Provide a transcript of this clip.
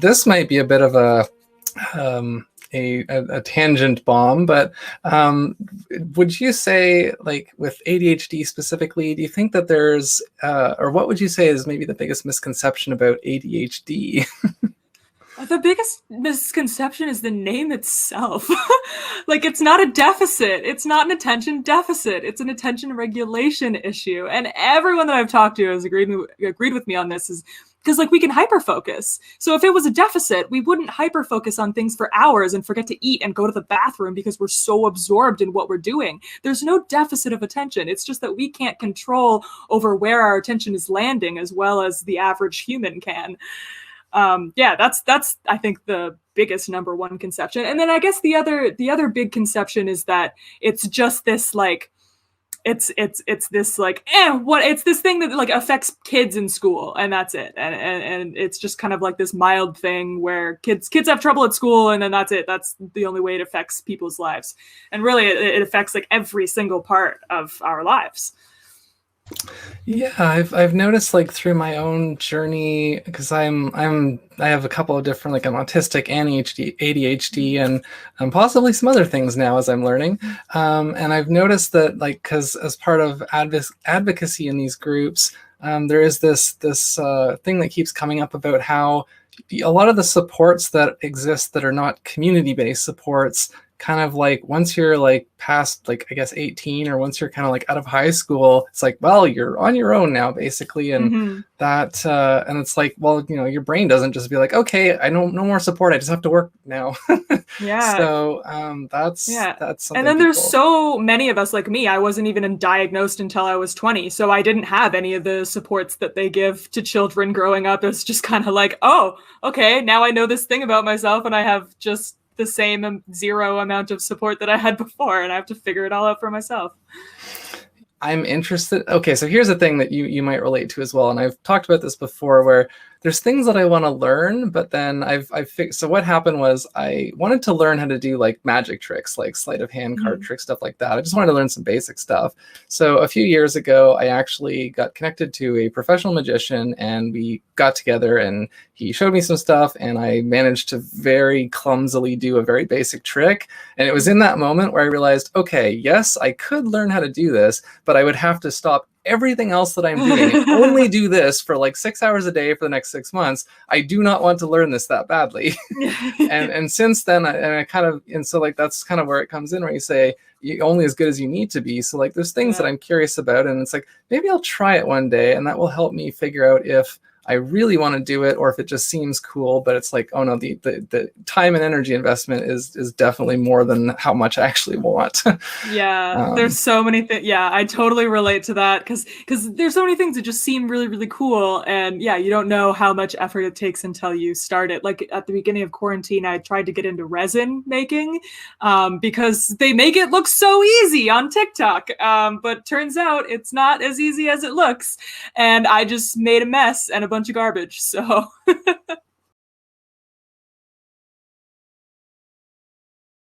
This might be a bit of a tangent bomb, but would you say, like with ADHD specifically, do you think that there's, or what would you say is maybe the biggest misconception about ADHD? The biggest misconception is the name itself. Like, it's not a deficit. It's not an attention deficit. It's an attention regulation issue. And everyone that I've talked to has agreed with me on this, is because, like, we can hyperfocus. So if it was a deficit, we wouldn't hyperfocus on things for hours and forget to eat and go to the bathroom because we're so absorbed in what we're doing. There's no deficit of attention. It's just that we can't control over where our attention is landing as well as the average human can. That's I think the biggest number one conception. And then I guess the other big conception is that it's just this, like, it's this, like, it's this thing that, like, affects kids in school, and that's it. And it's just kind of like this mild thing where kids have trouble at school, and then that's it. That's the only way it affects people's lives. And really it affects, like, every single part of our lives. Yeah, I've noticed, like, through my own journey, because I have a couple of different, like, I'm autistic and ADHD and possibly some other things now as I'm learning. And I've noticed that, like, because as part of advocacy in these groups, there is this thing that keeps coming up about how a lot of the supports that exist that are not community-based supports, kind of like once you're, like, past, like, I guess 18, or once you're kind of, like, out of high school, it's like, well, you're on your own now, basically. And that and it's like, well, you know, your brain doesn't just be like, okay, I know no more support, I just have to work now. Yeah. So that's something. And then there's so many of us, like me. I wasn't even diagnosed until I was 20, so I didn't have any of the supports that they give to children growing up. It's just kind of like, oh, okay, now I know this thing about myself, and I have just the same zero amount of support that I had before, and I have to figure it all out for myself. I'm interested. Okay, so here's a thing that you might relate to as well, and I've talked about this before, where there's things that I want to learn, but then I've fixed. So what happened was I wanted to learn how to do, like, magic tricks, like sleight of hand card tricks, stuff like that. I just wanted to learn some basic stuff. So a few years ago, I actually got connected to a professional magician, and we got together, and he showed me some stuff, and I managed to very clumsily do a very basic trick. And it was in that moment where I realized, okay, yes, I could learn how to do this, but I would have to stop everything else that I'm doing and only do this for, like, 6 hours a day for the next 6 months. I do not want to learn this that badly. and since then, so, like, that's kind of where it comes in, where you say you're only as good as you need to be. So, like, there's things that I'm curious about, and it's like, maybe I'll try it one day, and that will help me figure out if I really want to do it or if it just seems cool. But it's like, oh no, the time and energy investment is definitely more than how much I actually want. Yeah, there's so many things. Yeah, I totally relate to that, because there's so many things that just seem really, really cool, and yeah, you don't know how much effort it takes until you start it. Like at the beginning of quarantine, I tried to get into resin making because they make it look so easy on TikTok, but turns out it's not as easy as it looks, and I just made a mess and a bunch of garbage. So